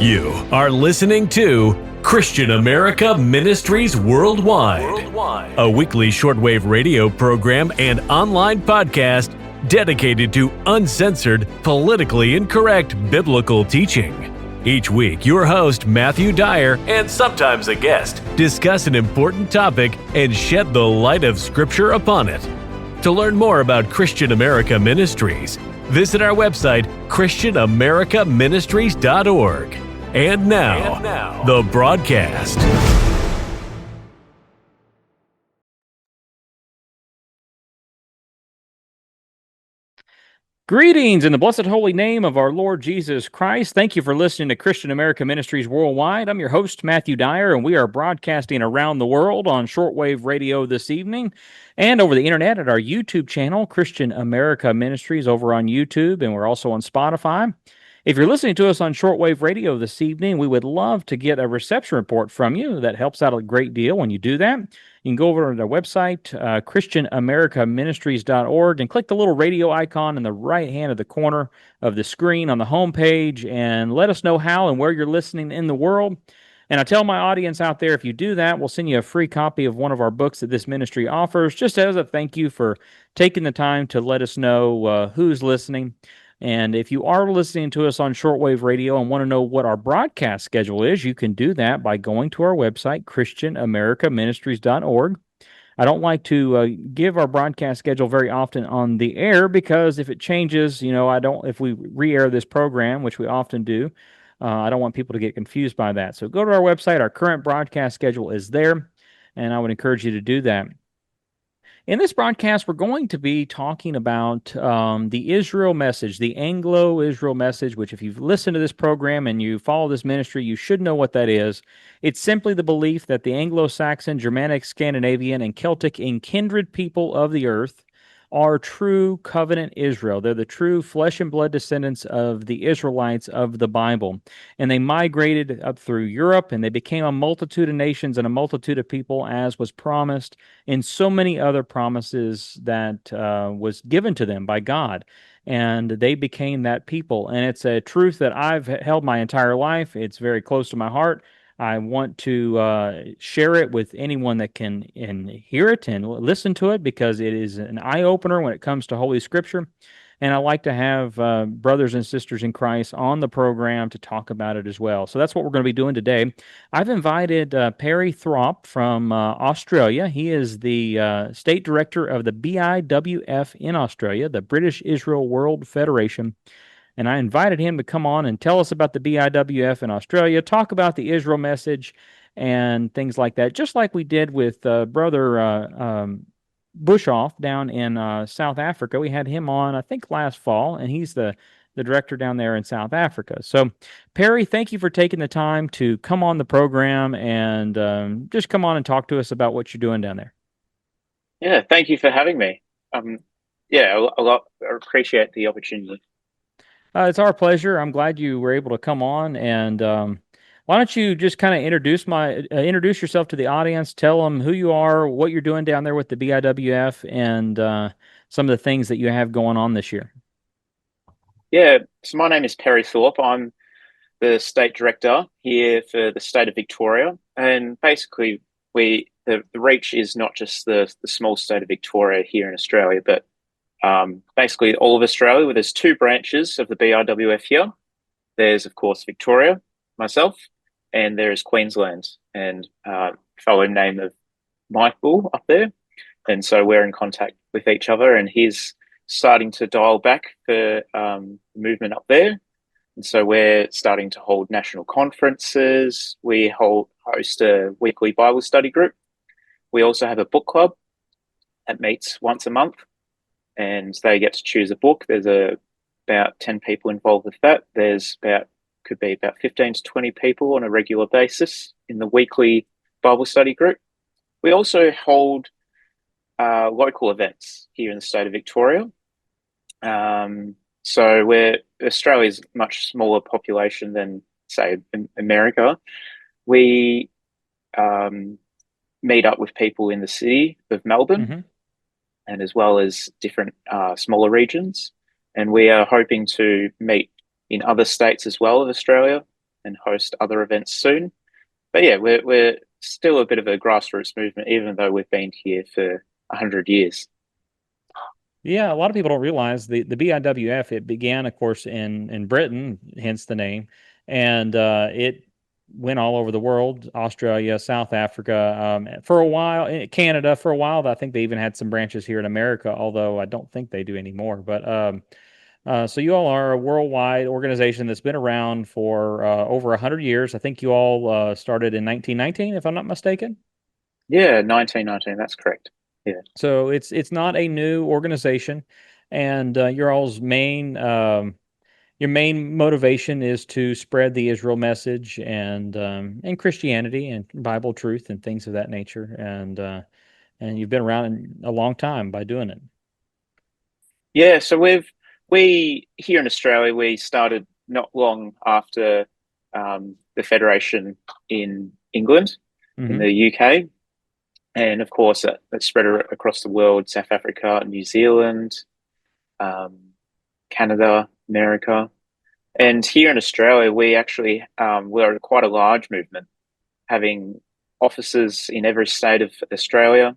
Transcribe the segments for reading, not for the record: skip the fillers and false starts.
You are listening to Christian America Ministries Worldwide, a weekly shortwave radio program and online podcast dedicated to uncensored, politically incorrect biblical teaching. Each week, your host, Matthew Dyer, and sometimes a guest, discuss an important topic and shed the light of Scripture upon it. To learn more about Christian America Ministries, visit our website, christianamericaministries.org. And now, the broadcast. Greetings in the blessed holy name of our Lord Jesus Christ. Thank you for listening to Christian America Ministries Worldwide. I'm your host, Matthew Dyer, and we are broadcasting around the world on shortwave radio this evening and over the internet at our YouTube channel, Christian America Ministries, over on YouTube, and we're also on Spotify. If you're listening to us on shortwave radio this evening, we would love to get a reception report from you. That helps out a great deal when you do that. You can go over to our website, christianamericaministries.org, and click the little radio icon in the right hand of the corner of the screen on the home page, and let us know how and where you're listening in the world. And I tell my audience out there, if you do that, we'll send you a free copy of one of our books that this ministry offers, just as a thank you for taking the time to let us know who's listening. And if you are listening to us on shortwave radio and want to know what our broadcast schedule is, you can do that by going to our website, christianamericaministries.org. I don't like to give our broadcast schedule very often on the air because if it changes, if we re-air this program, which we often do, I don't want people to get confused by that. So go to our website. Our current broadcast schedule is there, and I would encourage you to do that. In this broadcast, we're going to be talking about the Israel message, the Anglo-Israel message, which if you've listened to this program and you follow this ministry, you should know what that is. It's simply the belief that the Anglo-Saxon, Germanic, Scandinavian, and Celtic and kindred people of the earth are true covenant Israel. They're the true flesh and blood descendants of the Israelites of the Bible. And they migrated up through Europe, and they became a multitude of nations and a multitude of people, as was promised in so many other promises that was given to them by God. And they became that people. And it's a truth that I've held my entire life. It's very close to my heart. I want to share it with anyone that can hear it and listen to it, because it is an eye-opener when it comes to Holy Scripture. And I like to have brothers and sisters in Christ on the program to talk about it as well. So that's what we're going to be doing today. I've invited Perry Thorp from Australia. He is the state director of the BIWF in Australia, the British Israel World Federation. And I invited him to come on and tell us about the BIWF in Australia, talk about the Israel message and things like that, just like we did with Brother Bushoff down in South Africa. We had him on, I think, last fall, and he's the director down there in South Africa. So, Perry, thank you for taking the time to come on the program and just come on and talk to us about what you're doing down there. Yeah, thank you for having me. I appreciate the opportunity. It's our pleasure. I'm glad you were able to come on. And why don't you just kind of introduce yourself to the audience, tell them who you are, what you're doing down there with the BIWF, and some of the things that you have going on this year. Yeah, so my name is Perry Thorp. I'm the state director here for the state of Victoria. And basically, the reach is not just the small state of Victoria here in Australia, but basically all of Australia, where there's two branches of the BIWF here. There's, of course, Victoria, myself, and there is Queensland, and fellow name of Michael up there. And so we're in contact with each other, and he's starting to dial back for movement up there. And so we're starting to hold national conferences. We host a weekly Bible study group. We also have a book club that meets once a month, and they get to choose a book. There's about 10 people involved with that. Could be about 15 to 20 people on a regular basis in the weekly Bible study group. We also hold local events here in the state of Victoria. So Australia's a much smaller population than, say, America. We meet up with people in the city of Melbourne, mm-hmm. and as well as different smaller regions. And we are hoping to meet in other states as well of Australia and host other events soon. But yeah, we're still a bit of a grassroots movement, even though we've been here for 100 years. Yeah, a lot of people don't realize the BIWF, it began, of course, in Britain, hence the name, and it went all over the world, Australia, South Africa, for a while, Canada for a while. I think they even had some branches here in America, although I don't think they do anymore. But so you all are a worldwide organization that's been around for over 100 years. I think you all started in 1919, if I'm not mistaken. Yeah, 1919, that's correct. Yeah. So it's not a new organization, and your all's main your main motivation is to spread the Israel message and Christianity and Bible truth and things of that nature. And you've been around a long time by doing it. Yeah, so we here in Australia, we started not long after the Federation in England, in Hmm. the UK. And of course, that spread across the world: South Africa, New Zealand, um, Canada, America. And here in Australia, we actually we're quite a large movement, having offices in every state of Australia.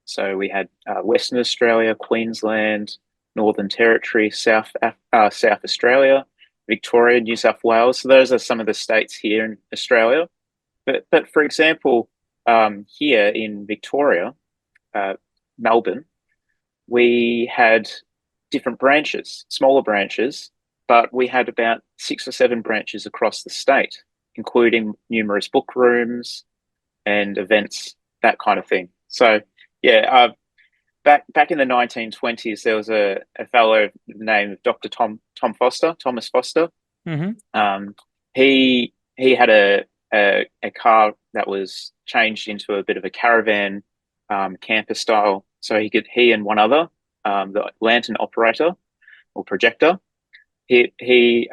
So we had Western Australia, Queensland, Northern Territory, South Australia, Victoria, New South Wales. So those are some of the states here in Australia. But for example, here in Victoria, uh, Melbourne, we had different branches, smaller branches, but we had about 6 or 7 branches across the state, including numerous book rooms and events, that kind of thing. So, yeah, back in the 1920s, there was a fellow named Dr. Thomas Foster. Hmm. Um, he had a car that was changed into a bit of a caravan, camper style. So he and one other, the lantern operator or projector, he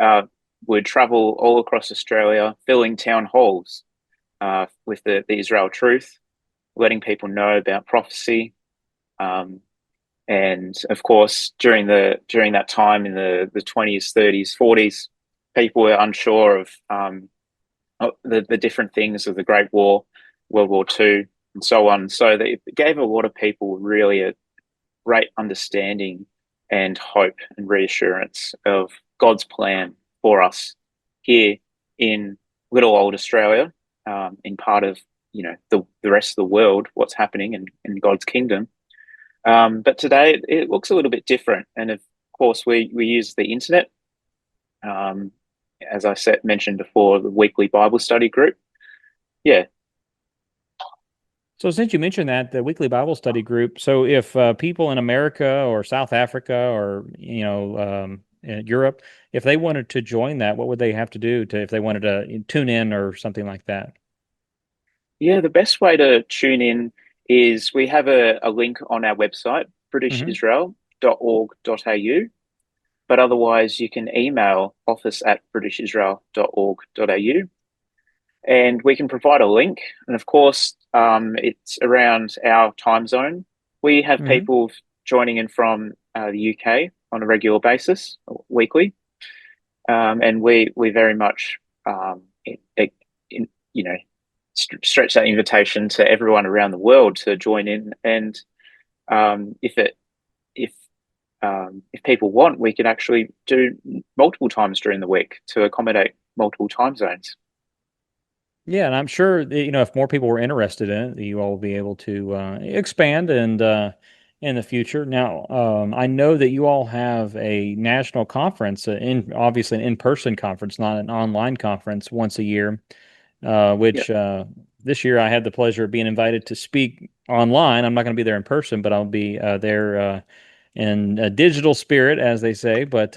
would travel all across Australia, filling town halls with the Israel truth, letting people know about prophecy. Um, and of course, during that time in the 20s, 30s, 40s, people were unsure of the different things of the Great War, World War II, and so on. So it gave a lot of people really a great understanding and hope and reassurance of God's plan for us here in little old Australia, in part of the rest of the world, what's happening in God's kingdom. But today it looks a little bit different, and of course we use the internet. Um, as I mentioned before, the weekly Bible study group. Yeah, So since you mentioned that, the weekly Bible study group, so if people in America or South Africa or in Europe, if they wanted to join that, what would they have to do if they wanted to tune in or something like that? yeah. The best way to tune in is we have a link on our website, Hmm. britishisrael.org.au. But otherwise, you can email office@britishisrael.org.au, and we can provide a link. And of course, it's around our time zone. We have Hmm. people joining in from the UK on a regular basis, weekly, and we very much in, you know stretch that invitation to everyone around the world to join in. And if it if people want, we can actually do multiple times during the week to accommodate multiple time zones. Yeah, and I'm sure that, if more people were interested in it, you all will be able to expand and in the future. Now, I know that you all have a national conference, obviously an in-person conference, not an online conference, once a year. Yeah, Which this year I had the pleasure of being invited to speak online. I'm not going to be there in person, but I'll be there in a digital spirit, as they say. But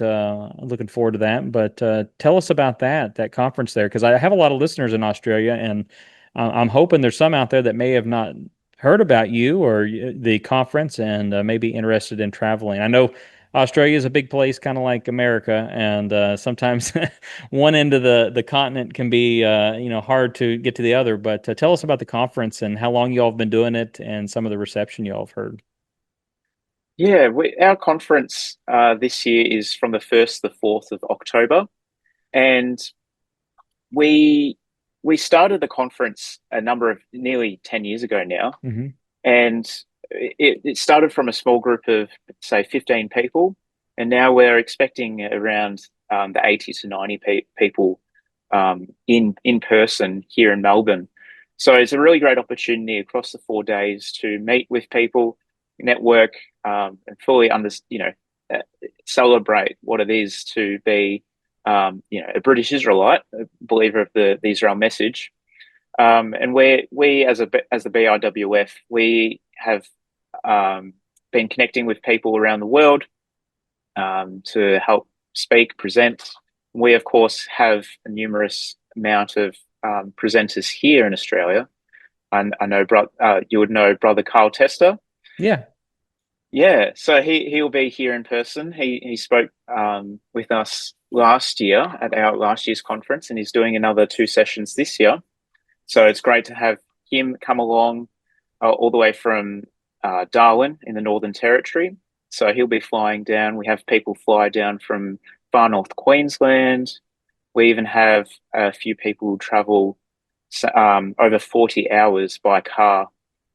looking forward to that. But tell us about that conference there, because I have a lot of listeners in Australia, and I'm hoping there's some out there that may have not heard about you or the conference and may be interested in traveling. I know Australia is a big place, kind of like America, and sometimes one end of the continent can be hard to get to the other. But tell us about the conference and how long you all have been doing it, and some of the reception you all have heard. yeah. Our conference this year is from the 1st to the 4th of October, and we started the conference nearly 10 years ago now, Mm-hmm. and it started from a small group of, say, 15 people, and now we're expecting around the 80 to 90 people in person here in Melbourne. So it's a really great opportunity across the 4 days to meet with people, network, and fully celebrate what it is to be a British Israelite, a believer of the Israel message. And we as the BIWF, we have been connecting with people around the world to help speak, present. We, of course, have a numerous amount of presenters here in Australia. I know, you would know Brother Carl Tester. Yeah. Yeah, so he will be here in person. He spoke with us last year at our last year's conference, and he's doing another 2 sessions this year. So it's great to have him come along all the way from Darwin in the Northern Territory. So he'll be flying down. We have people fly down from far north Queensland. We even have a few people travel over 40 hours by car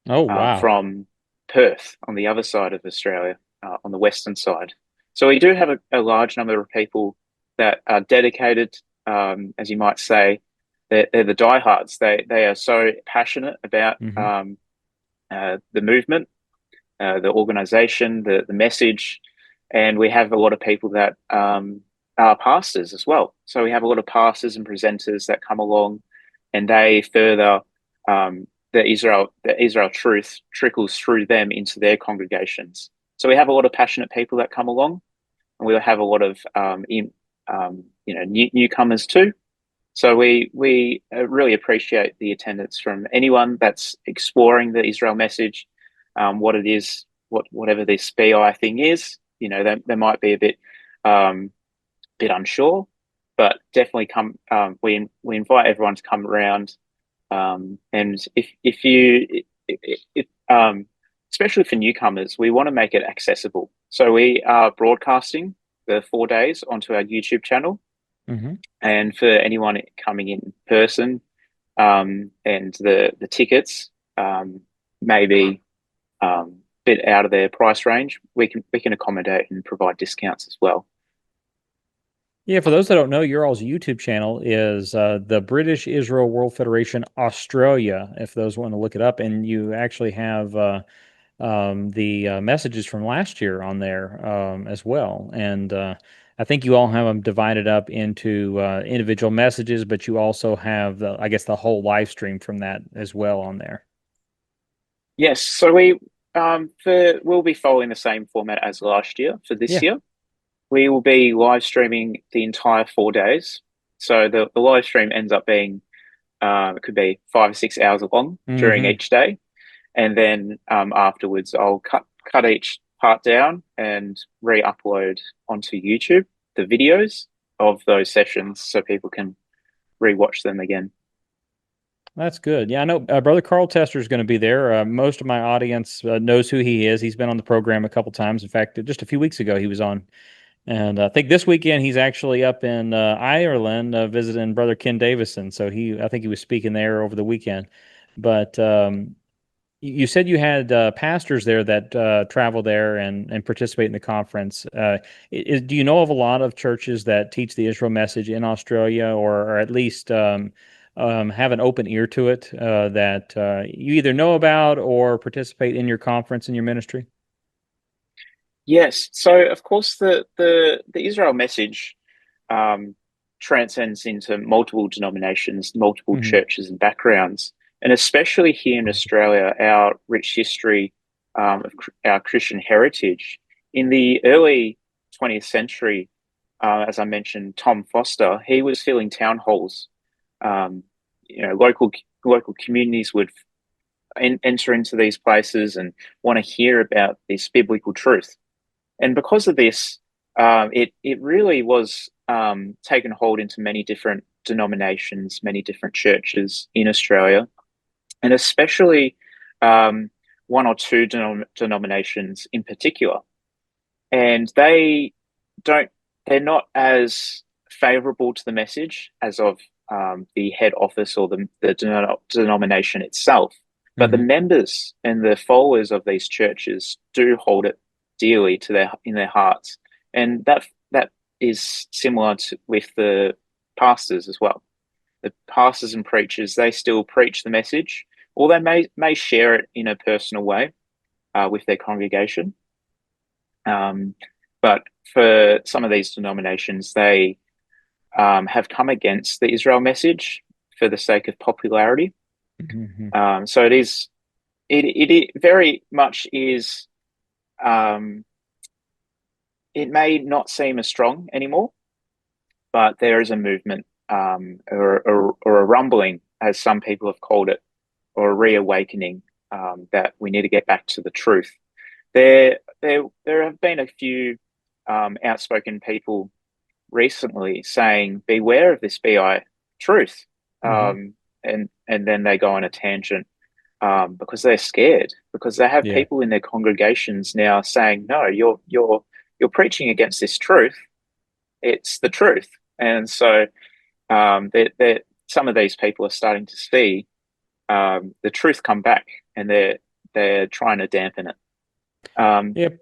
Oh, wow. from Perth on the other side of Australia, on the western side. So we do have a large number of people that are dedicated, as you might say. They're the diehards. They are so passionate about Mm-hmm. the movement, the organization, the message, and we have a lot of people that are pastors as well. So we have a lot of pastors and presenters that come along, and they further the Israel truth trickles through them into their congregations. So we have a lot of passionate people that come along, and we'll have a lot of newcomers too. So we really appreciate the attendance from anyone that's exploring the Israel message, what it is, whatever this BI thing is. They might be a bit unsure, but definitely come. We invite everyone to come around, and if especially for newcomers, we want to make it accessible. So we are broadcasting the 4 days onto our YouTube channel. Mm-hmm. And for anyone coming in person, and the tickets may be a bit out of their price range, we can accommodate and provide discounts as well. Yeah, for those that don't know, your all's YouTube channel is the British Israel World Federation Australia, if those want to look it up. And you actually have the messages from last year on there as well. And I think you all have them divided up into individual messages, but you also have, I guess, the whole live stream from that as well on there. Yes, so we'll be following the same format as last year for this Yeah. year. We will be live streaming the entire 4 days. So the live stream ends up being it could be 5 or 6 hours long during Mm-hmm. each day, and then afterwards I'll cut each part down and re-upload onto YouTube the videos of those sessions so people can re-watch them again. That's good. Yeah, I know Brother Carl Tester is going to be there. Most of my audience knows who he is. He's been on the program a couple times. In fact, just a few weeks ago, he was on. And I think this weekend he's actually up in Ireland visiting Brother Ken Davison. So I think he was speaking there over the weekend. But you said you had pastors there that travel there and participate in the conference. Do you know of a lot of churches that teach the Israel message in Australia, or at least have an open ear to it that you either know about or participate in your conference and your ministry? Yes, so of course the Israel message transcends into multiple denominations, multiple Mm-hmm. churches and backgrounds, and especially here in Australia, our rich history of our Christian heritage. In the early 20th century, as I mentioned, Tom Foster, he was filling town halls. Local communities would enter into these places and want to hear about this biblical truth. And because of this, it really was taken hold into many different denominations, many different churches in Australia, and especially one or two denominations in particular. And they're not as favorable to the message as of the head office or the denomination itself. But the members and the followers of these churches do hold it dearly in their hearts, and that is similar with the pastors as well. The pastors and preachers, they still preach the message, or they may share it in a personal way with their congregation. But for some of these denominations, they have come against the Israel message for the sake of popularity. So it very much is. It may not seem as strong anymore, but there is a movement or a rumbling, as some people have called it, or a reawakening that we need to get back to the truth. There have been a few outspoken people recently saying, "Beware of this BI truth," and then they go on a tangent because they're scared, because they have people in their congregations now saying, "No, you're preaching against this truth. It's the truth." And so some of these people are starting to see the truth come back, and they're trying to dampen it.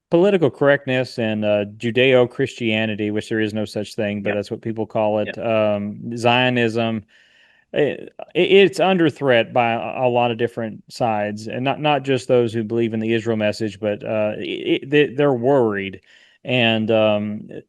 Political correctness and Judeo-Christianity, which there is no such thing, but that's what people call it. Zionism. It's under threat by a lot of different sides, and not just those who believe in the Israel message, but they're worried. And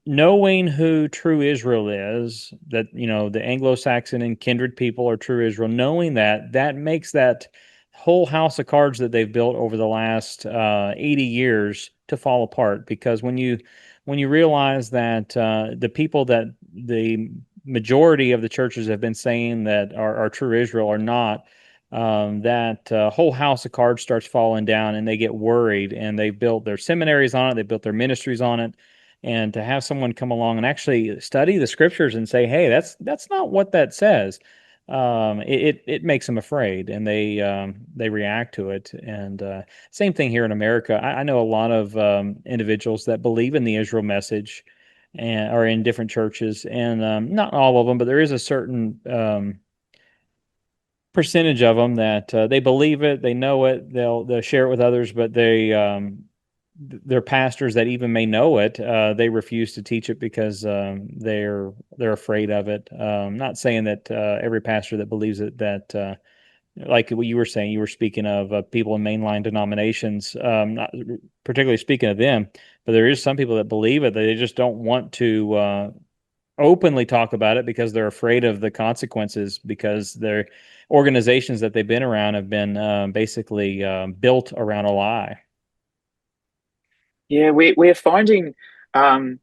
knowing who true Israel is, that the Anglo-Saxon and Kindred people are true Israel, knowing that makes that whole house of cards that they've built over the last 80 years to fall apart. Because when you realize that the people that the majority of the churches have been saying that are true Israel are not, that whole house of cards starts falling down, and they get worried, and they built their seminaries on it, they built their ministries on it. And to have someone come along and actually study the scriptures and say, "Hey, that's not what that says," it makes them afraid, and they react to it. And same thing here in America. I know a lot of individuals that believe in the Israel message and are in different churches, and not all of them, but there is a certain percentage of them that they believe it, they know it, they'll share it with others, but their pastors that even may know it, they refuse to teach it because they're afraid of it. Not saying that every pastor that believes it, that like what you were saying, you were speaking of people in mainline denominations, not particularly speaking of them, but there is some people that believe it, that they just don't want to openly talk about it because they're afraid of the consequences, because their organizations that they've been around have been basically built around a lie. Yeah, we're finding some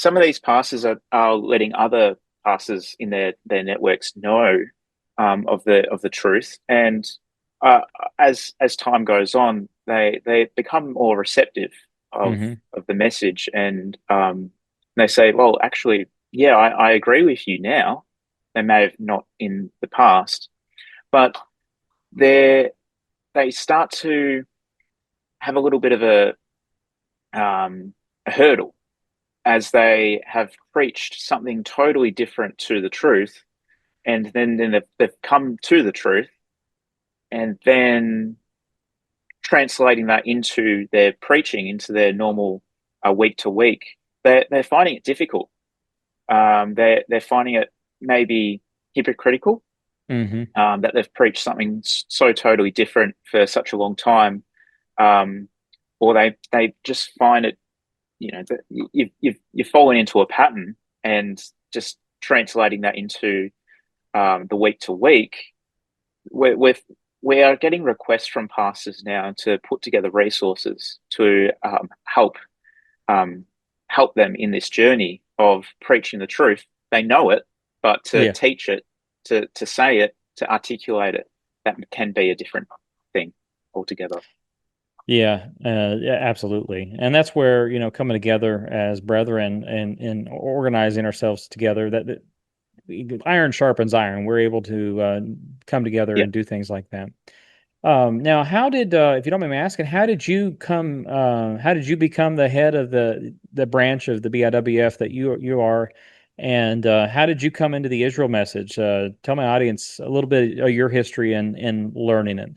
of these pastors are letting other pastors in their networks know of the truth, and as time goes on, they become more receptive of the message, and they say, "Well, actually, yeah, I agree with you now." They may have not in the past, but they start to have a little bit of a hurdle, as they have preached something totally different to the truth, and then they've come to the truth, and then translating that into their preaching, into their normal week to week, they're finding it difficult. They're finding it maybe hypocritical, that they've preached something so totally different for such a long time, or they just find it, that you've fallen into a pattern, and just translating that into the week to week. We are getting requests from pastors now to put together resources to help them in this journey of preaching the truth. They know it, but to teach it, to say it, to articulate it, that can be a different thing altogether. Yeah, absolutely. And that's where, coming together as brethren and organizing ourselves together, that iron sharpens iron. We're able to come together and do things like that. Now, how did, if you don't mind me asking, how did you become the head of the branch of the BIWF that you are? And how did you come into the Israel message? Tell my audience a little bit of your history in learning it.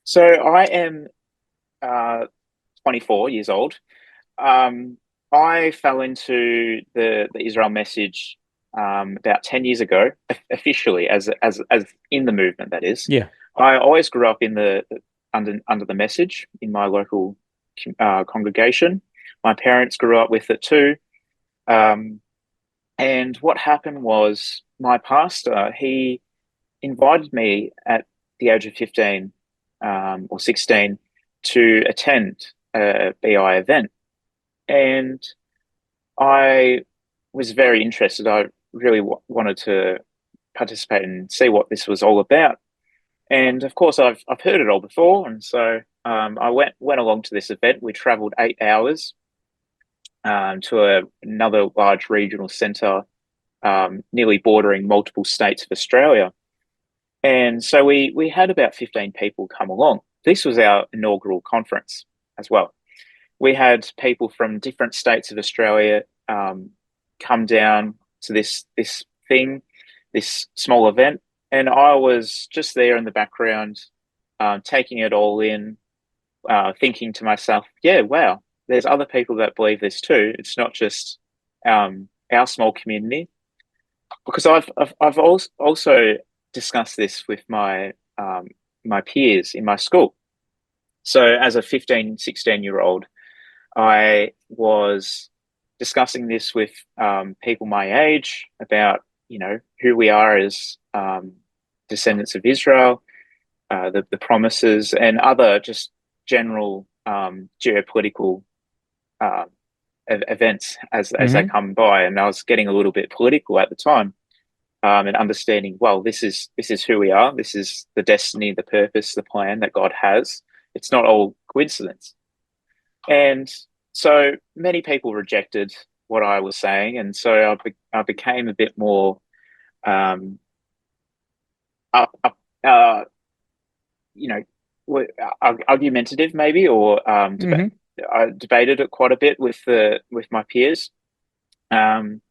So I am 24 years old. I fell into the Israel message about 10 years ago, officially as in the movement. That is, Yeah. I always grew up in the under the message in my local congregation. My parents grew up with it too. And what happened was my pastor, he invited me at the age of 15 or 16 to attend a BI event. And I was very interested. I really wanted to participate and see what this was all about. And of course, I've heard it all before. And so I went along to this event. We traveled 8 hours to another large regional centre, nearly bordering multiple states of Australia. And so we had about 15 people come along. This was our inaugural conference as well. We had people from different states of Australia come down to this thing, this small event, and I was just there in the background, taking it all in, thinking to myself, "Yeah, wow, there's other people that believe this too. It's not just our small community." Because I've also discussed this with my my peers in my school. So as a 15, 16-year-old, I was discussing this with people my age about, who we are as descendants of Israel, the promises, and other just general geopolitical uh, events as they come by. And I was getting a little bit political at the time, and understanding, well, this is who we are. This is the destiny, the purpose, the plan that God has. It's not all coincidence. And so many people rejected what I was saying, and so I became a bit more up, you know, argumentative maybe, or I debated it quite a bit with my peers, and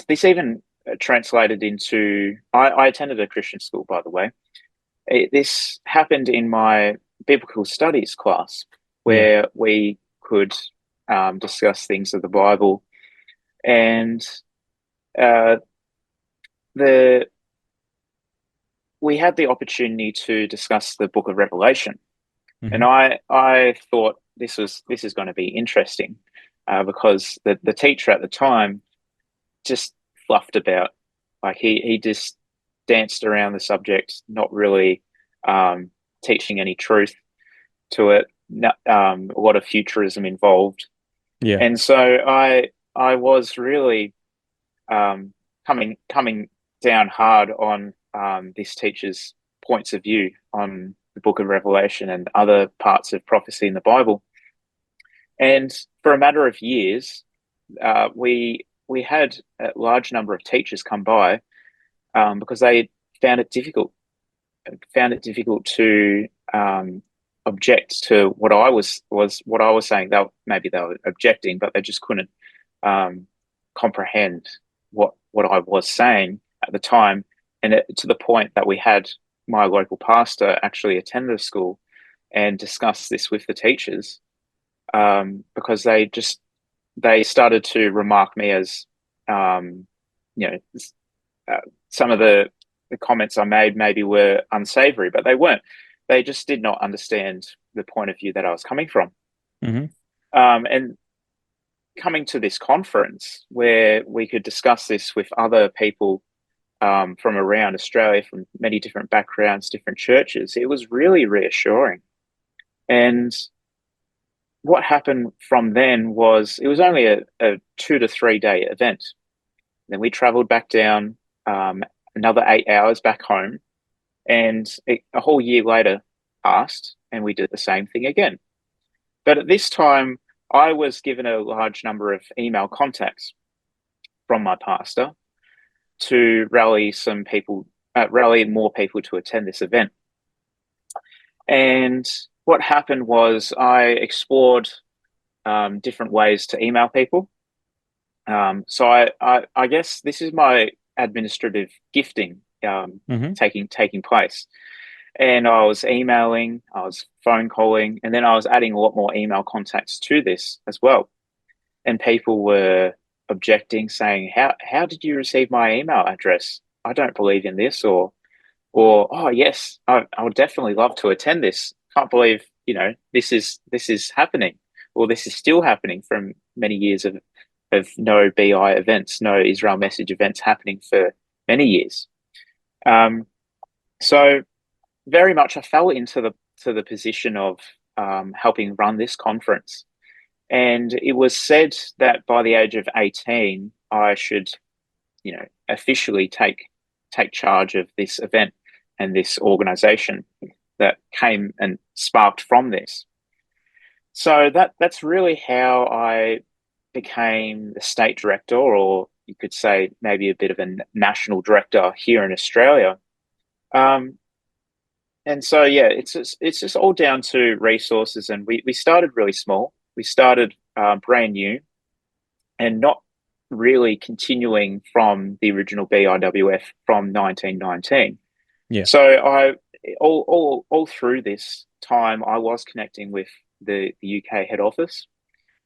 this even translated into I attended a Christian school, by the way. This happened in my biblical studies class, where we could discuss things of the Bible, and we had the opportunity to discuss the Book of Revelation, and I thought this is going to be interesting, because the teacher at the time just fluffed about, like he just danced around the subject, not really teaching any truth to it. A lot of futurism involved, and so I was really coming down hard on this teacher's points of view on the Book of Revelation and other parts of prophecy in the Bible. And for a matter of years, we had a large number of teachers come by because they found it difficult to object to what I was saying. Maybe they were objecting, but they just couldn't comprehend what I was saying at the time, and to the point that we had my local pastor actually attend the school and discuss this with the teachers, because they started to remark me as some of the comments I made maybe were unsavory, but they weren't. They just did not understand the point of view that I was coming from. And coming to this conference where we could discuss this with other people from around Australia, from many different backgrounds, different churches, it was really reassuring. And what happened from then was, it was only a 2 to 3 day event. Then we traveled back down another 8 hours back home, and a whole year later passed, and we did the same thing again. But at this time, I was given a large number of email contacts from my pastor to rally more people to attend this event. And what happened was I explored different ways to email people. So I guess this is my administrative gifting Hmm. taking place. And I was emailing, I was phone calling, and then I was adding a lot more email contacts to this as well. And people were objecting, saying, "How did you receive my email address? I don't believe in this," or "Oh yes, I would definitely love to attend this. Can't believe this is happening, or this is still happening from many years of no BI events, no Israel message events happening for many years." Um, so very much I fell into the position of helping run this conference. And it was said that by the age of 18, I should, officially take charge of this event and this organization that came and sparked from this. So that's really how I became the state director, or you could say maybe a bit of a national director here in Australia. Um, and so yeah, it's just all down to resources, and we started really small. We started brand new and not really continuing from the original BIWF from 1919. Yeah. So I all through this time I was connecting with the UK head office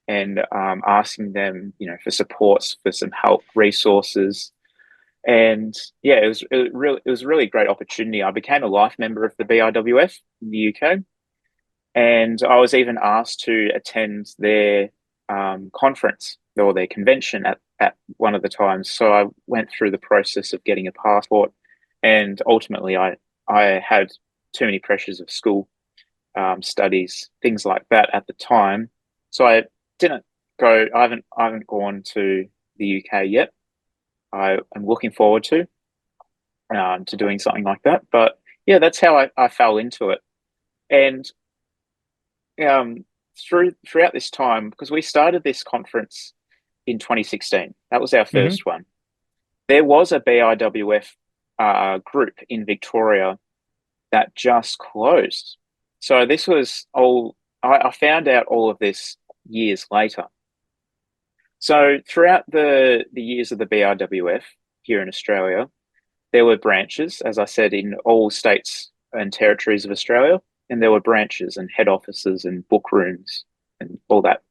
and asking them, for supports, for some help, resources, and yeah, it was a really great opportunity. I became a life member of the BIWF in the UK, and I was even asked to attend their conference or their convention at one of the times. So I went through the process of getting a passport, and ultimately I had too many pressures of school, studies, things like that at the time. So I didn't go. I haven't gone to the UK yet. I am looking forward to doing something like that. But yeah, that's how I fell into it. And um, throughout this time, because we started this conference in 2016, that was our Hmm. first one. There was a BIWF group in Victoria that just closed. So this was all. I found out all of this years later. So throughout the years of the BIWF here in Australia, there were branches, as I said, in all states and territories of Australia, and there were branches and head offices and book rooms and all that.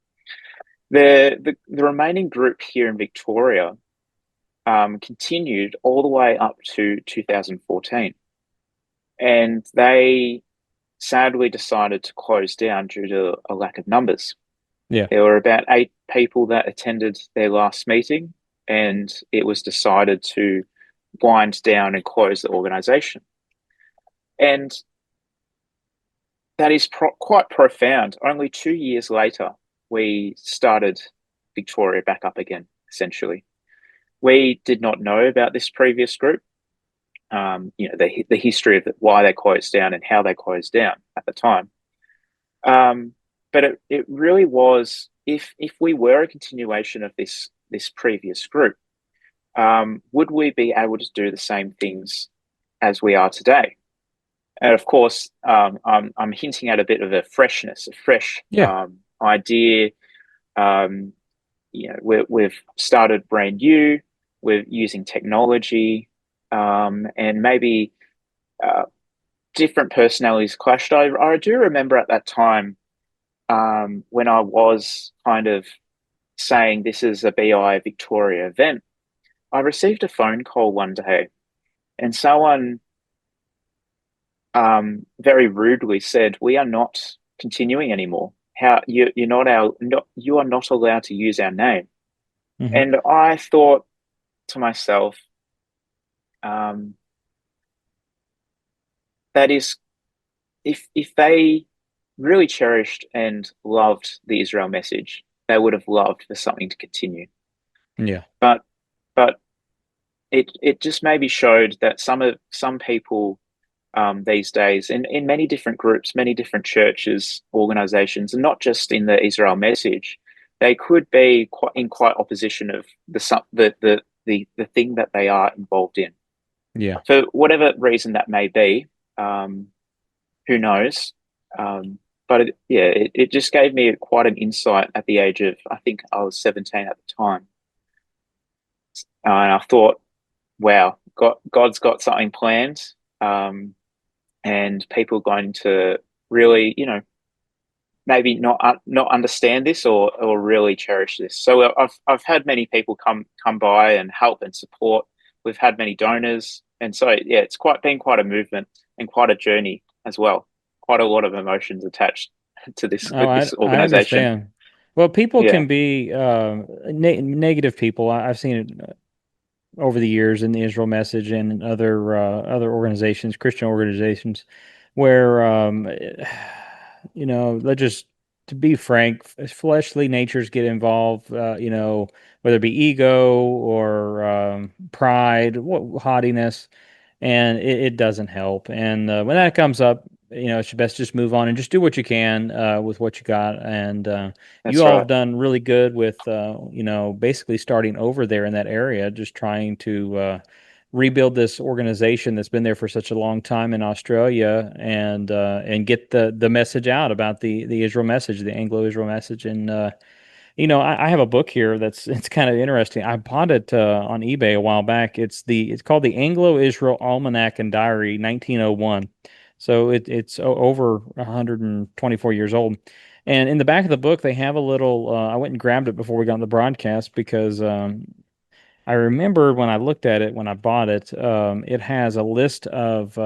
The remaining group here in Victoria continued all the way up to 2014, and they sadly decided to close down due to a lack of numbers. Yeah. There were about 8 people that attended their last meeting, and it was decided to wind down and close the organization. And that is quite profound. Only 2 years later, we started Victoria back up again, essentially. We did not know about this previous group, the history of why they closed down and how they closed down at the time. But it really was, if we were a continuation of this previous group, would we be able to do the same things as we are today? And of course, I'm hinting at a bit of a freshness, a fresh Yeah. idea. We've started brand new. We're using technology, and maybe different personalities clashed. I do remember at that time, when I was kind of saying this is a BI Victoria event, I received a phone call one day, and someone very rudely said, "We are not continuing anymore. How you're not you are not allowed to use our name." Hmm. And I thought to myself, um, that is, if they really cherished and loved the Israel message, they would have loved for something to continue. Yeah. But but it just maybe showed that some people these days in many different groups, many different churches, organizations, and not just in the Israel message, they could be quite opposition of the thing that they are involved in. Yeah. For whatever reason that may be, um, who knows? But it just gave me quite an insight at the age of, I think I was 17 at the time. and I thought, wow, God's got something planned, and people are going to really, maybe not understand this or really cherish this. So I've had many people come by and help and support. We've had many donors, and so yeah, it's been quite a movement and quite a journey as well. Quite a lot of emotions attached to this Oh, with this I organization. understand. Well, people Yeah, can be negative people. I've seen it over the years in the Israel Message and other organizations, Christian organizations, where let's just to be frank, fleshly natures get involved. Whether it be ego or pride, haughtiness, and it doesn't help. And when that comes up, it's best just move on and just do what you can with what you got. And you that's all have right. done really good with, basically starting over there in that area, just trying to rebuild this organization that's been there for such a long time in Australia, and get the message out about the Israel message, the Anglo-Israel message. And I have a book here it's kind of interesting. I bought it on eBay a while back. It's called the Anglo-Israel Almanac and Diary, 1901. So it's over 124 years old. And in the back of the book, they have a little. I went and grabbed it before we got on the broadcast because I remember when I looked at it when I bought it. It has a list of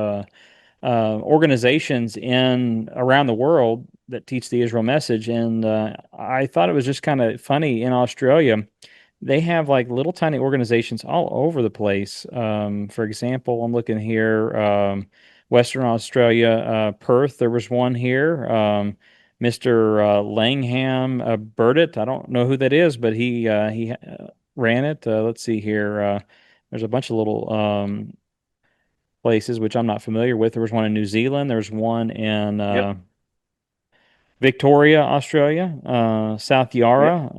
organizations in around the world that teach the Israel message, and I thought it was just kind of funny. In Australia, they have like little tiny organizations all over the place. For example, I'm looking here, Western Australia, Perth. There was one here. Mr. Langham Burdett. I don't know who that is, but he ran it. Let's see here. There's a bunch of little places which I'm not familiar with. There was one in New Zealand. There's one in Yep, Victoria, Australia, South yep, Yarra,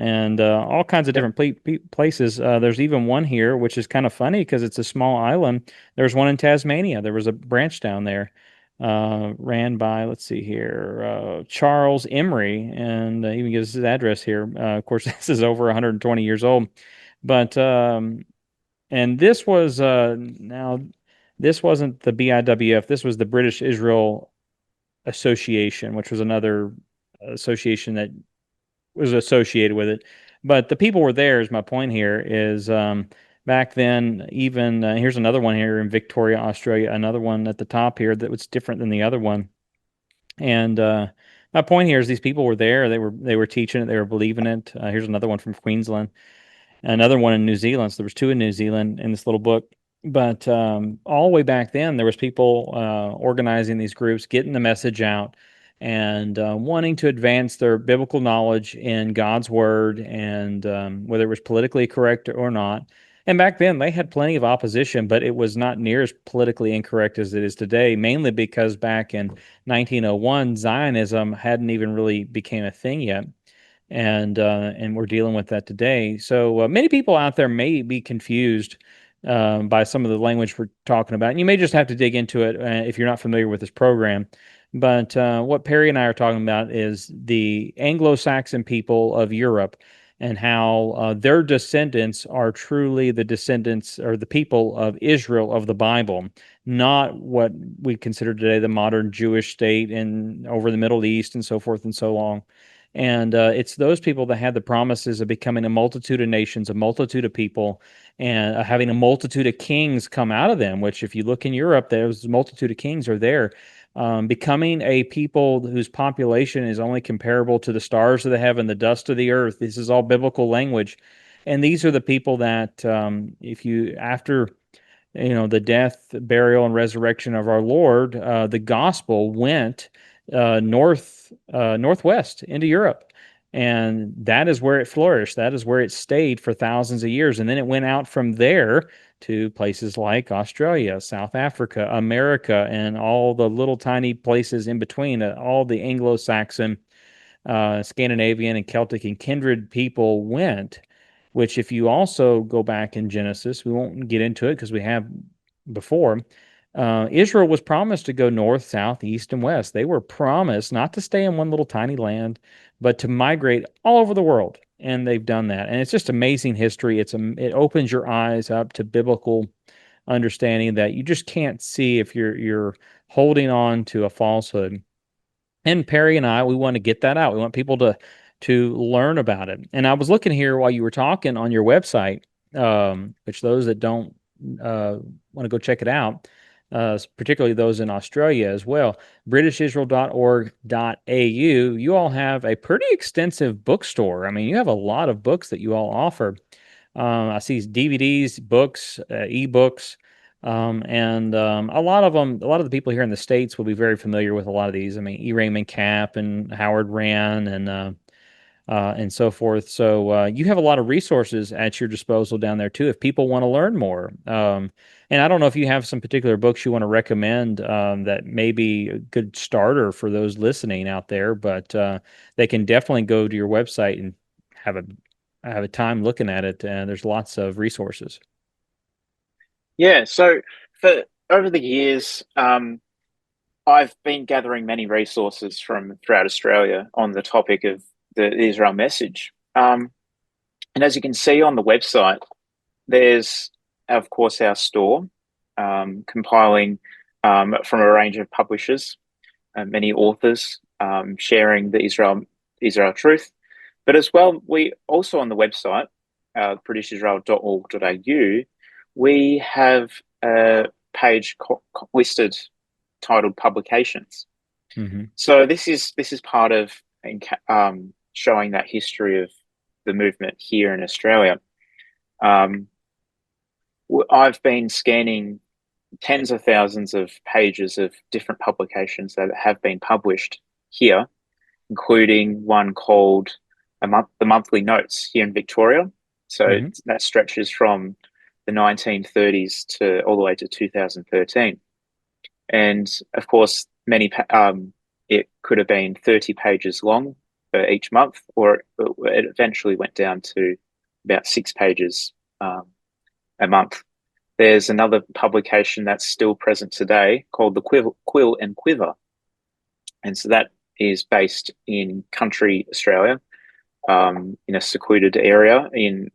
and all kinds of yep. different places. There's even one here, which is kind of funny because it's a small island. There's one in Tasmania. There was a branch down there, ran by, let's see here, Charles Emery, and even gives his address here. Of course, this is over 120 years old, but and this was now this wasn't the BIWF. This was the British Israel Association, which was another association that was associated with it. But the people were there. Is my point here? Is back then, even here's another one here in Victoria, Australia. Another one at the top here that was different than the other one. And my point here is these people were there. They were teaching it. They were believing it. Here's another one from Queensland, another one in New Zealand. So there was two in New Zealand in this little book. But all the way back then, there was people organizing these groups, getting the message out, and wanting to advance their biblical knowledge in God's word, and whether it was politically correct or not. And back then, they had plenty of opposition, but it was not near as politically incorrect as it is today, mainly because back in 1901, Zionism hadn't even really became a thing yet, and we're dealing with that today. So many people out there may be confused by some of the language we're talking about, and you may just have to dig into it if you're not familiar with this program. But what Perry and I are talking about is the Anglo-Saxon people of Europe, and how their descendants are truly the descendants or the people of Israel of the Bible, not what we consider today the modern Jewish state and over the Middle East and so forth and so on. And it's those people that had the promises of becoming a multitude of nations, a multitude of people, and having a multitude of kings come out of them, which, if you look in Europe, there's a multitude of kings are there. Becoming a people whose population is only comparable to the stars of the heaven, the dust of the earth. This is all biblical language. And these are the people that, if you, after the death, burial, and resurrection of our Lord, the gospel went northwest into Europe, and that is where it flourished. That is where it stayed for thousands of years, and then it went out from there to places like Australia, South Africa, America, and all the little tiny places in between. All the Anglo-Saxon, Scandinavian, and Celtic and kindred people went, which, if you also go back in Genesis, we won't get into it because we have before. Israel was promised to go north, south, east, and west. They were promised not to stay in one little tiny land, but to migrate all over the world. and they've done that. And it's just amazing history. It opens your eyes up to biblical understanding that you just can't see if you're holding on to a falsehood. And Perry and I, we want to get that out. We want people to learn about it. And I was looking here while you were talking on your website, which those that don't want to go check it out, particularly those in Australia as well, britishisrael.org.au, you all have a pretty extensive bookstore. I mean, you have a lot of books that you all offer. I see DVDs, books, ebooks, and a lot of them. A lot of the people here in the States will be very familiar with a lot of these. I mean, E. Raymond Capp and Howard Rand and so forth. So you have a lot of resources at your disposal down there too, if people want to learn more. And I don't know if you have some particular books you want to recommend that may be a good starter for those listening out there, but they can definitely go to your website and have a time looking at it. And there's lots of resources. Yeah, so for over the years, I've been gathering many resources from throughout Australia on the topic of the Israel message. And as you can see on the website, there's, of course, our store, compiling from a range of publishers, many authors sharing the Israel truth. But as well, we also on the website, britishisrael.org.au, we have a page listed titled Publications. Mm-hmm. So this is part of showing that history of the movement here in Australia. I've been scanning tens of thousands of pages of different publications that have been published here, including one called the Monthly Notes here in Victoria. So Mm-hmm. that stretches from the 1930s to all the way to 2013. And of course, it could have been 30 pages long for each month, or it eventually went down to about 6 pages a month. There's another publication that's still present today called the Quill and Quiver. And so that is based in country Australia, in a secluded area in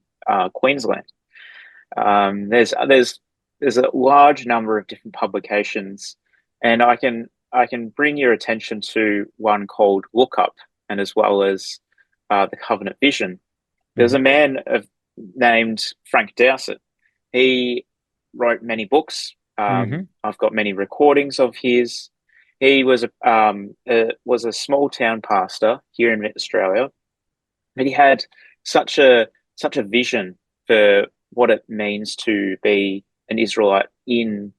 Queensland. There's a large number of different publications, and I can bring your attention to one called Look Up, and as well as the Covenant Vision. There's a man named Frank Dowsett. He wrote many books. I've got many recordings of his. He was a small town pastor here in Australia, but he had such a vision for what it means to be an Israelite in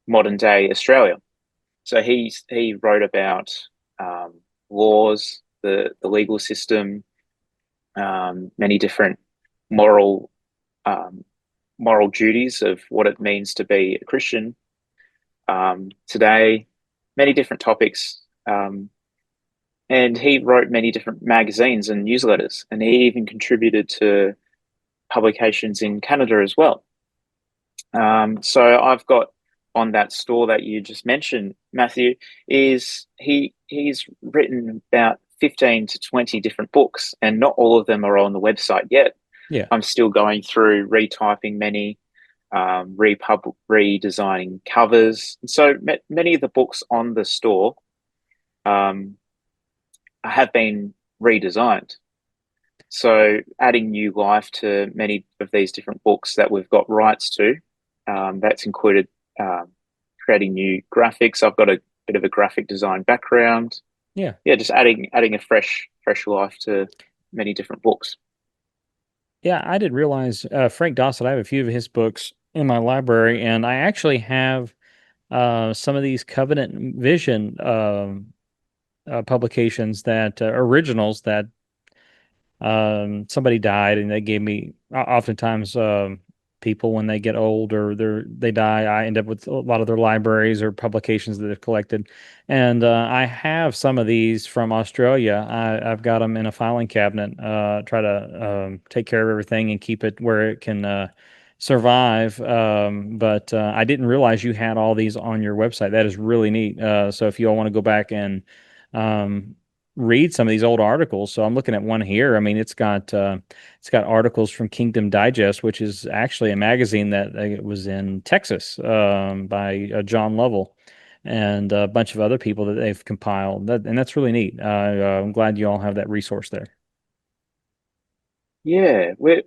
modern day Australia. So he wrote about laws, the legal system, many different moral duties of what it means to be a Christian today, many different topics. And he wrote many different magazines and newsletters, and he even contributed to publications in Canada as well. So I've got on that store that you just mentioned, Matthew, is he's written about 15 to 20 different books, and not all of them are on the website yet. Yeah. I'm still going through retyping many, redesigning covers. And so many of the books on the store have been redesigned. So adding new life to many of these different books that we've got rights to, that's included creating new graphics. I've got a bit of a graphic design background. Yeah, just adding a fresh life to many different books. Yeah, I didn't realize Frank Dowsett. I have a few of his books in my library, and I actually have some of these Covenant Vision publications that originals that somebody died, and they gave me. Oftentimes, people when they get old or they die, I end up with a lot of their libraries or publications that they've collected, and I have some of these from Australia. I've got them in a filing cabinet. Try to take care of everything and keep it where it can survive. But I didn't realize you had all these on your website. That is really neat. So if you all want to go back and read some of these old articles. So I'm looking at one here. I mean, it's got articles from Kingdom Digest, which is actually a magazine that it was in Texas by John Lovell and a bunch of other people that they've compiled. And that's really neat. I'm glad you all have that resource there. Yeah, we're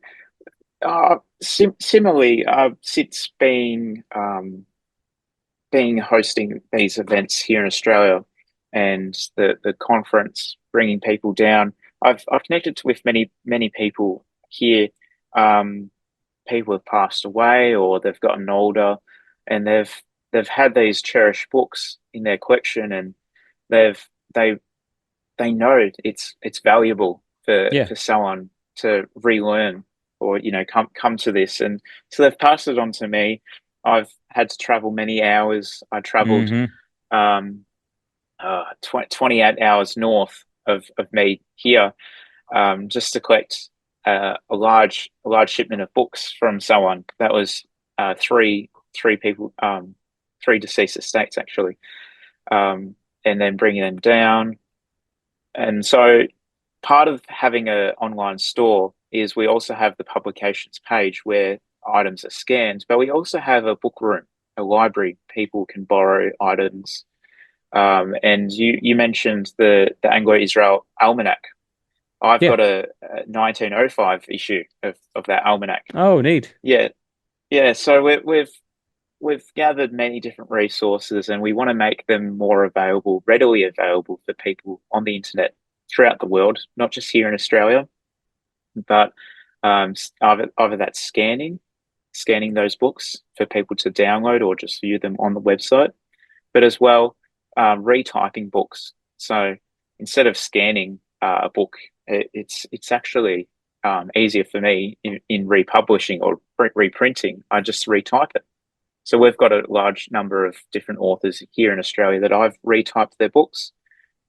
similarly. Sid's been hosting these events here in Australia, and the conference bringing people down. I've connected with many people here. Um, People have passed away or they've gotten older, and they've had these cherished books in their collection, and they've they they know it's valuable Yeah. for someone to relearn or come to this, and so they've passed it on to me. I've had to travel many hours. I traveled Hmm. 28 hours north of me here, just to collect a large shipment of books from someone. That was three people, three deceased estates actually, and then bringing them down. And so part of having an online store is we also have the publications page where items are scanned, but we also have a book room, a library. People can borrow items. And you mentioned the Anglo-Israel Almanac. I've Yeah. got a 1905 issue of that almanac. Oh, neat. Yeah, yeah. So we've gathered many different resources, and we want to make them more available, readily available for people on the internet throughout the world, not just here in Australia, but either that's scanning those books for people to download or just view them on the website, but as well retyping books. So instead of scanning a book, it's actually easier for me in republishing or reprinting. I just retype it. So we've got a large number of different authors here in Australia that I've retyped their books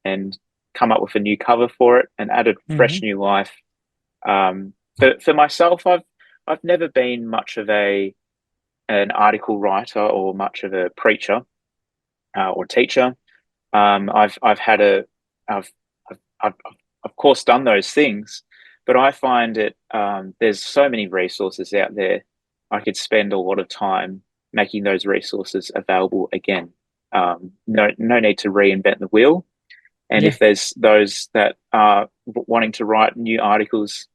and come up with a new cover for it and added fresh Hmm. new life. For myself, I've never been much of an article writer or much of a preacher or teacher. I've had I've of course done those things, but I find it there's so many resources out there. I could spend a lot of time making those resources available again. No need to reinvent the wheel. And Yeah. if there's those that are wanting to write new articles,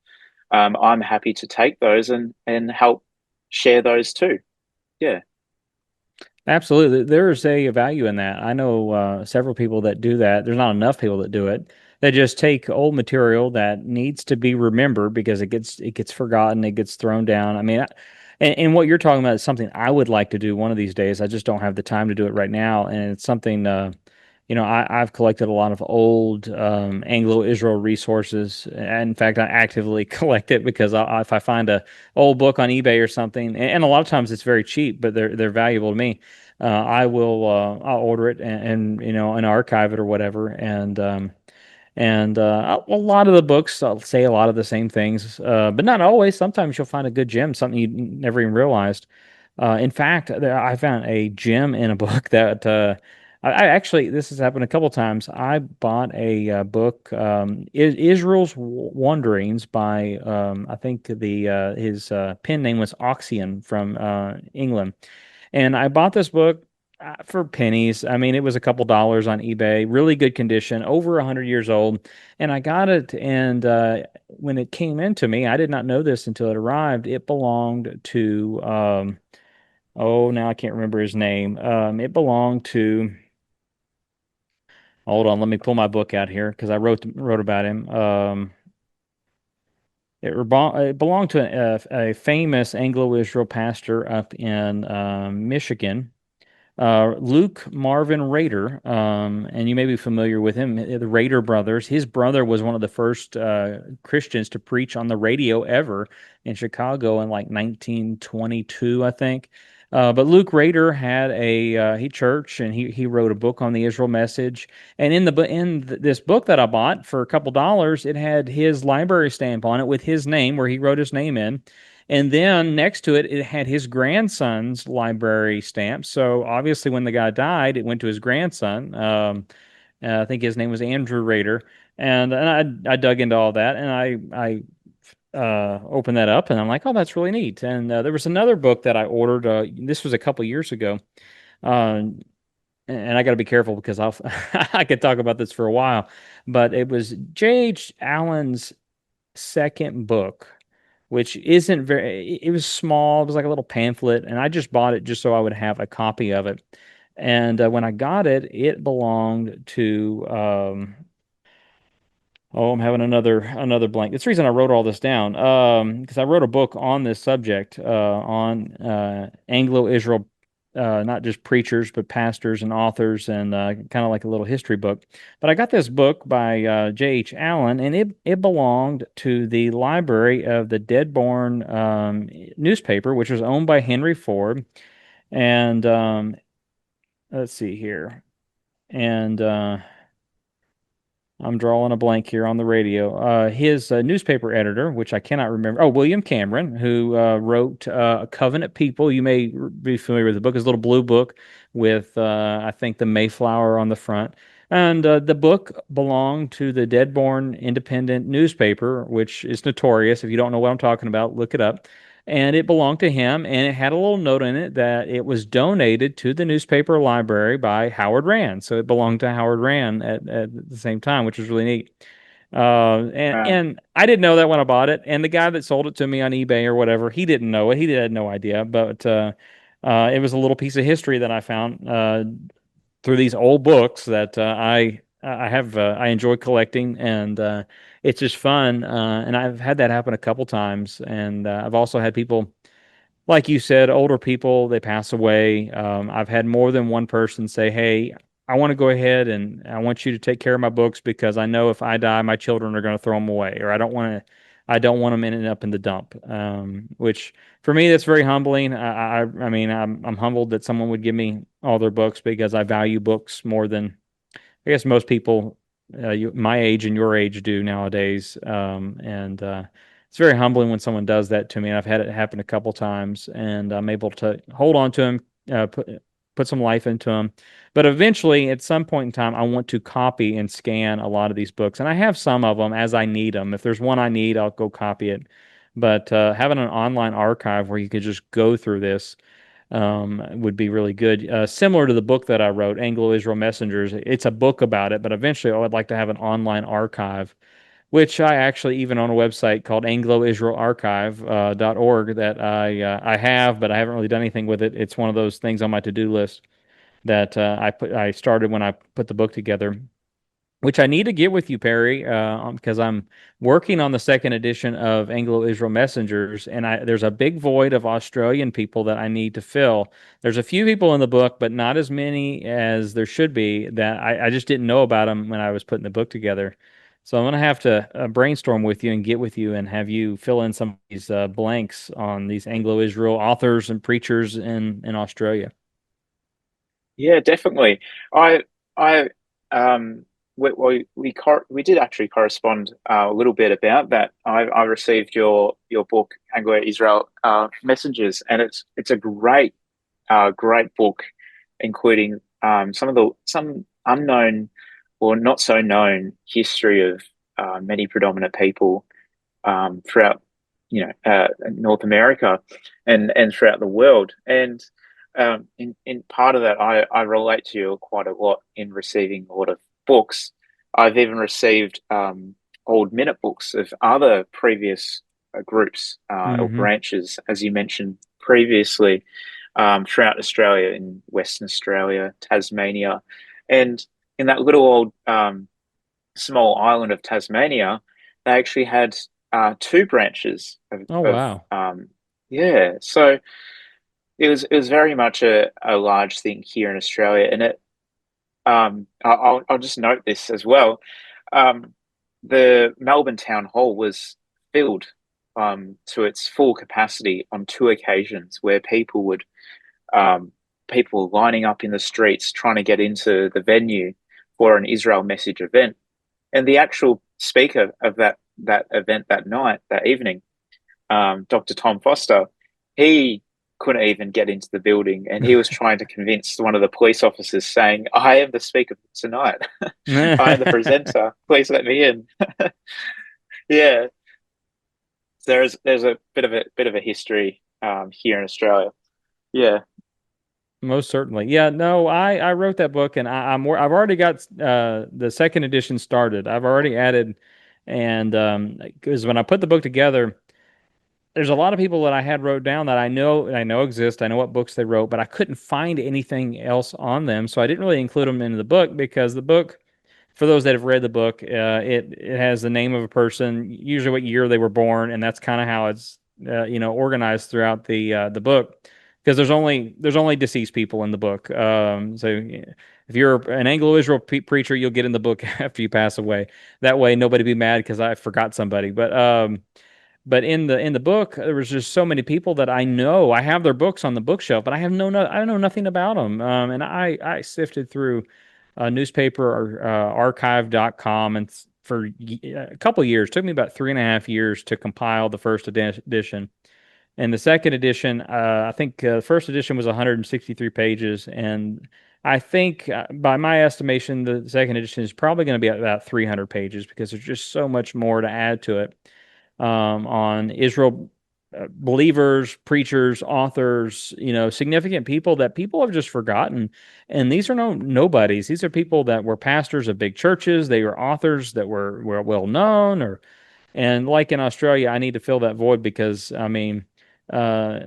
I'm happy to take those and help share those too. Yeah. Absolutely. There's a value in that. I know several people that do that. There's not enough people that do it. They just take old material that needs to be remembered because it gets forgotten, it gets thrown down. I mean, and what you're talking about is something I would like to do one of these days. I just don't have the time to do it right now, and it's something I've collected a lot of old Anglo-Israel resources. And in fact, I actively collect it because if I find a old book on eBay or something, and a lot of times it's very cheap, but they're valuable to me. I'll order it and archive it or whatever. And a lot of the books I'll say a lot of the same things, but not always. Sometimes you'll find a good gem, something you never even realized. In fact, I found a gem in a book that I actually this has happened a couple times. I bought a book, Israel's Wanderings by I think the his pen name was Oxian from England. And I bought this book for pennies. I mean, it was a couple dollars on eBay, really good condition, over 100 years old. And I got it. And when it came into me, I did not know this until it arrived. It belonged to, oh, now I can't remember his name. It belonged to, hold on, let me pull my book out here because I wrote about him. It belonged to a famous Anglo-Israel pastor up in Michigan, Luke Marvin Rader, and you may be familiar with him, the Rader brothers. His brother was one of the first Christians to preach on the radio ever in Chicago in like 1922, I think. But Luke Rader had a church, and he wrote a book on the Israel message. And this book that I bought for a couple dollars, it had his library stamp on it with his name, where he wrote his name in. And then next to it, it had his grandson's library stamp. So obviously, when the guy died, it went to his grandson. I think his name was Andrew Rader. And I dug into all that, and I opened that up, and I'm like, oh, that's really neat. And there was another book that I ordered. This was a couple years ago. Uh, and I got to be careful because I could talk about this for a while, but it was J.H. Allen's second book, which isn't very, it was small. It was like a little pamphlet, and I just bought it just so I would have a copy of it. And when I got it, it belonged to, oh, I'm having another blank. That's the reason I wrote all this down. Because I wrote a book on this subject, on Anglo-Israel, not just preachers, but pastors and authors, and kind of like a little history book. But I got this book by J.H. Allen, and it belonged to the library of the Deadborn newspaper, which was owned by Henry Ford. And let's see here. And I'm drawing a blank here on the radio. His newspaper editor, which I cannot remember, William Cameron, who wrote Covenant People. You may be familiar with the book. It's a little blue book with, I think, the Mayflower on the front. And the book belonged to the Deadborn Independent newspaper, which is notorious. If you don't know what I'm talking about, look it up. And it belonged to him, and it had a little note in it that it was donated to the newspaper library by Howard Rand. So it belonged to Howard Rand at the same time, which was really neat. And I didn't know that when I bought it, and the guy that sold it to me on eBay or whatever, he didn't know it. He had no idea, but it was a little piece of history that I found through these old books that I enjoy collecting, and it's just fun. And I've had that happen a couple times, and I've also had people, like you said, older people, they pass away. I've had more than one person say, "Hey, I want to go ahead and I want you to take care of my books because I know if I die, my children are going to throw them away, or I don't want them ending up in the dump." Which for me, that's very humbling. I mean, I'm humbled that someone would give me all their books because I value books more than I guess most people my age and your age do nowadays. And it's very humbling when someone does that to me. And I've had it happen a couple times, and I'm able to hold on to them, put some life into them. But eventually, at some point in time, I want to copy and scan a lot of these books, and I have some of them as I need them. If there's one I need, I'll go copy it. But having an online archive where you could just go through this would be really good. Similar to the book that I wrote, Anglo-Israel Messengers. It's a book about it, but eventually I would like to have an online archive, which I actually even on a website called Anglo-Israel-Archive.org that I have, but I haven't really done anything with it. It's one of those things on my to-do list that I started when I put the book together, which I need to get with you, Perry, because I'm working on the second edition of Anglo-Israel Messengers, and there's a big void of Australian people that I need to fill. There's a few people in the book, but not as many as there should be that I just didn't know about them when I was putting the book together. So I'm going to have to brainstorm with you and get with you and have you fill in some of these blanks on these Anglo-Israel authors and preachers in Australia. Yeah, definitely. I we did actually correspond a little bit about that. I received your book Anglo-Israel Messengers, and it's a great book, including some unknown or not so known history of many predominant people throughout North America and throughout the world. And in part of that, I relate to you quite a lot in receiving a lot of books. I've even received old minute books of other previous groups or branches, as you mentioned previously, throughout Australia, in Western Australia, Tasmania, and in that little old small island of Tasmania, they actually had two branches of, Oh, wow. yeah. So it was very much a large thing here in Australia, and I'll just note this as well. The Melbourne Town Hall was filled to its full capacity on two occasions, where people lining up in the streets trying to get into the venue for an Israel Message event, and the actual speaker of that event that evening, Dr. Tom Foster, he couldn't even get into the building, and he was trying to convince one of the police officers, saying, "I am the speaker tonight. I am the presenter. Please let me in." Yeah, there's a bit of a history here in Australia. Yeah. Most certainly. Yeah, no, I wrote that book, and I've already got the second edition started. I've already added, and because when I put the book together, there's a lot of people that I had wrote down that I know exist. I know what books they wrote, but I couldn't find anything else on them, so I didn't really include them into the book because the book, for those that have read the book, it has the name of a person, usually what year they were born, and that's kind of how it's organized throughout the book. Because there's only deceased people in the book. So if you're an Anglo-Israel preacher, you'll get in the book after you pass away. That way, nobody be mad because I forgot somebody. But in the book, there was just so many people that I know. I have their books on the bookshelf, but I know nothing about them. And I sifted through newspaper archive.com and for a couple of years. It took me about 3.5 years to compile the first edition. And the second edition, I think the first edition was 163 pages, and I think by my estimation, the second edition is probably going to be about 300 pages because there's just so much more to add to it on Israel believers, preachers, authors, significant people that people have just forgotten. And these are nobodies. These are people that were pastors of big churches. They were authors that were well known, and like in Australia, I need to fill that void because I mean, uh,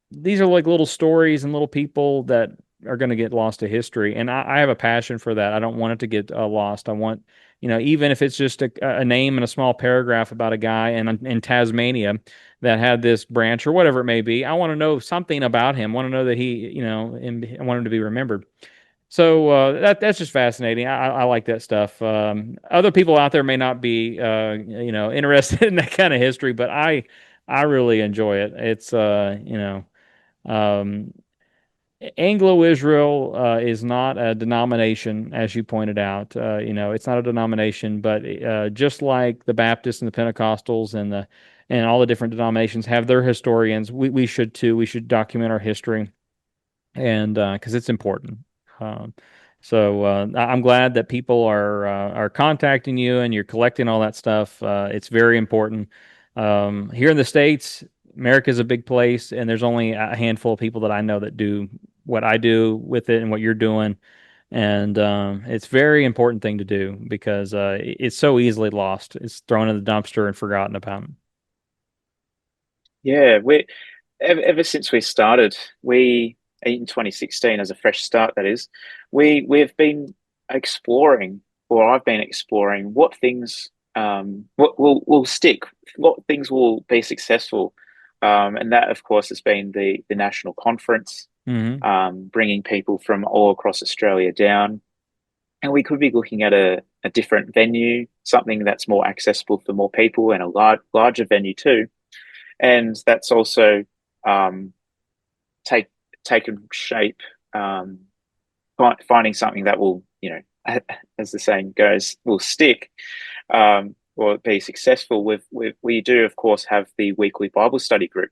these are like little stories and little people that are going to get lost to history. And I have a passion for that. I don't want it to get lost. I want, even if it's just a name and a small paragraph about a guy in Tasmania that had this branch or whatever it may be. I want to know something about him. I want to know that I want him to be remembered. So that's just fascinating. I like that stuff. Other people out there may not be interested in that kind of history, but I really enjoy it. It's um, Anglo-Israel is not a denomination, as you pointed out. It's not a denomination, but just like the Baptists and the Pentecostals and all the different denominations have their historians, we should too. We should document our history, and because it's important. Um, so I'm glad that people are contacting you and you're collecting all that stuff. It's very important. Here in the States, America is a big place, and there's only a handful of people that I know that do what I do with it and what you're doing. And it's a very important thing to do because it's so easily lost. It's thrown in the dumpster and forgotten about. Yeah, we ever since we started, we in 2016 as a fresh start, that is, we've been exploring, or I've been exploring what things what will stick, what things will be successful, and that of course has been the national conference, Hmm. bringing people from all across Australia down, and we could be looking at a different venue, something that's more accessible for more people, and a larger venue too, and that's also um, take taken shape, um, finding something that will, as the saying goes, will stick, or be successful. We do of course have the weekly Bible study group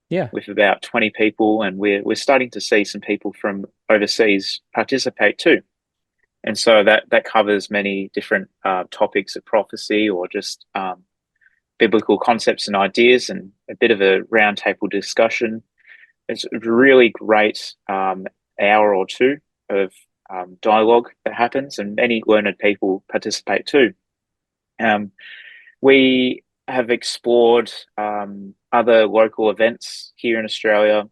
Yeah. with about 20 people, and we're starting to see some people from overseas participate too. And so that covers many different topics of prophecy, or just biblical concepts and ideas, and a bit of a roundtable discussion. It's a really great hour or two of dialogue that happens, and many learned people participate too. Um, we have explored other local events here in Australia,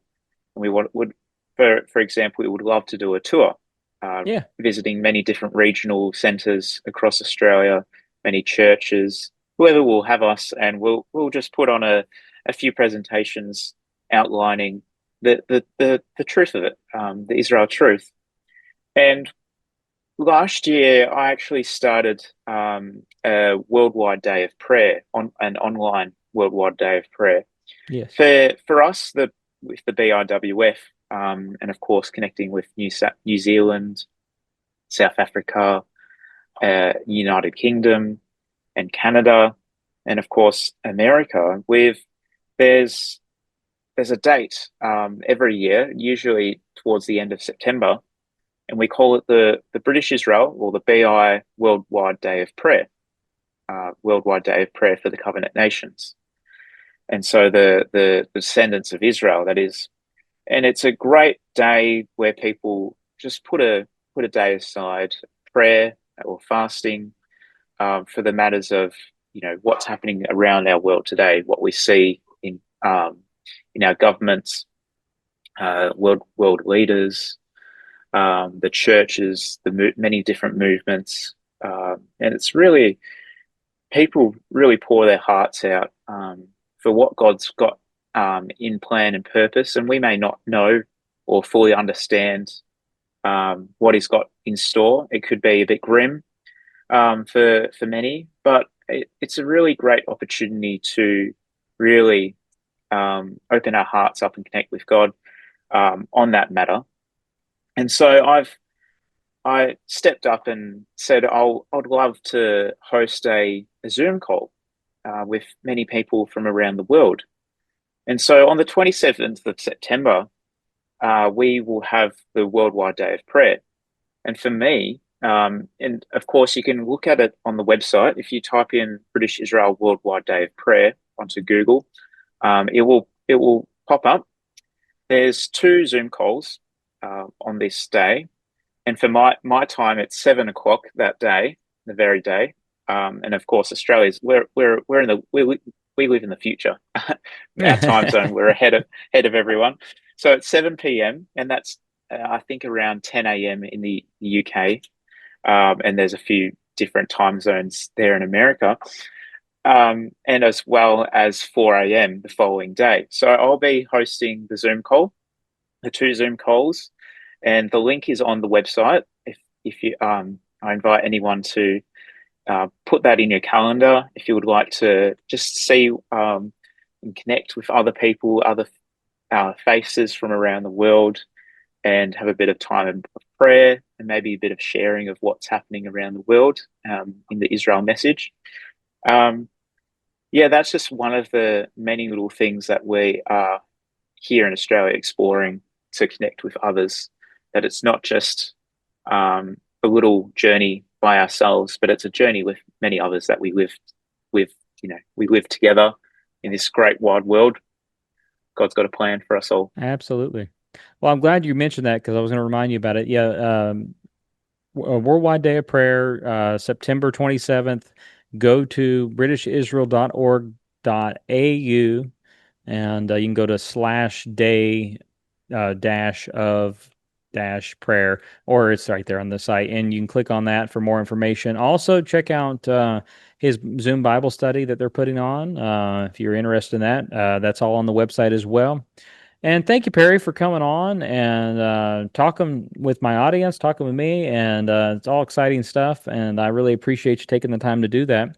and for example, we would love to do a tour, Yeah. visiting many different regional centres across Australia, many churches, whoever will have us, and we'll just put on a few presentations outlining the truth of it, the Israel truth. And last year, I actually started a worldwide day of prayer, on an online worldwide day of prayer. Yes. For us, with the BIWF, and of course connecting with New Zealand, South Africa, United Kingdom, and Canada, and of course America. There's there's a date every year, usually towards the end of September, and we call it the British Israel, or the BI Worldwide Day of Prayer, Worldwide Day of Prayer for the Covenant Nations. And so the descendants of Israel, that is. And it's a great day where people just put a day aside, prayer or fasting, for the matters of, what's happening around our world today, what we see in our governments, world leaders, the churches, many different movements, and it's really, people really pour their hearts out for what God's got in plan and purpose, and we may not know or fully understand what He's got in store. It could be a bit grim for many, but it's a really great opportunity to really open our hearts up and connect with God on that matter. And so I stepped up and said I'd love to host a Zoom call with many people from around the world. And so on the 27th of September, we will have the Worldwide Day of Prayer. And for me, and of course, you can look at it on the website. If you type in British Israel Worldwide Day of Prayer onto Google, it will pop up. There's 2 Zoom calls on this day, and for my time, it's 7 o'clock that day, the very day. And of course, Australia's we live in the future. Our time zone, we're ahead of everyone. So it's 7 p.m. and that's I think around 10 a.m. in the UK. And there's a few different time zones there in America, and as well as 4 a.m. the following day. So I'll be hosting the Zoom call, the 2 Zoom calls, and the link is on the website. If you, I invite anyone to put that in your calendar if you would like to just see and connect with other people, other faces from around the world, and have a bit of time of prayer and maybe a bit of sharing of what's happening around the world in the Israel message. That's just one of the many little things that we are here in Australia exploring to connect with others, that it's not just a little journey by ourselves, but it's a journey with many others that we live with. We live together in this great wide world. God's got a plan for us all. Absolutely. Well, I'm glad you mentioned that, because I was going to remind you about it. Yeah, Worldwide Day of Prayer, September 27th. Go to britishisrael.org.au, and you can go to /day of prayer, or it's right there on the site, and you can click on that for more information. Also, check out his Zoom Bible study that they're putting on. If you're interested in that, that's all on the website as well. And thank you, Perry, for coming on and talking with my audience, talking with me, and it's all exciting stuff, and I really appreciate you taking the time to do that.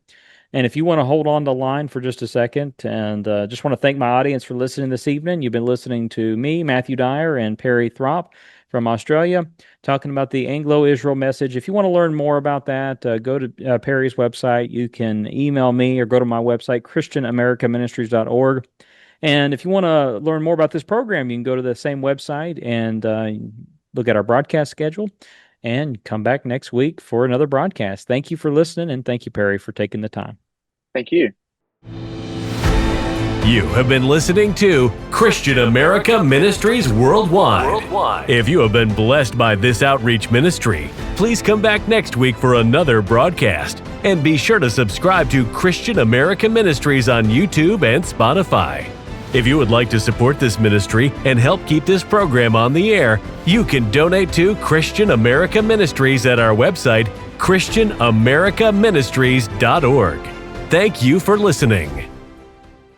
And if you want to hold on the line for just a second, and just want to thank my audience for listening this evening. You've been listening to me, Matthew Dyer, and Perry Thorp from Australia, talking about the Anglo-Israel message. If you want to learn more about that, go to Perry's website. You can email me or go to my website, christianamericaministries.org. And if you want to learn more about this program, you can go to the same website and look at our broadcast schedule and come back next week for another broadcast. Thank you for listening, and thank you, Perry, for taking the time. Thank you. You have been listening to Christian America Ministries Worldwide. If you have been blessed by this outreach ministry, please come back next week for another broadcast. And be sure to subscribe to Christian America Ministries on YouTube and Spotify. If you would like to support this ministry and help keep this program on the air, you can donate to Christian America Ministries at our website, christianamericaministries.org. Thank you for listening.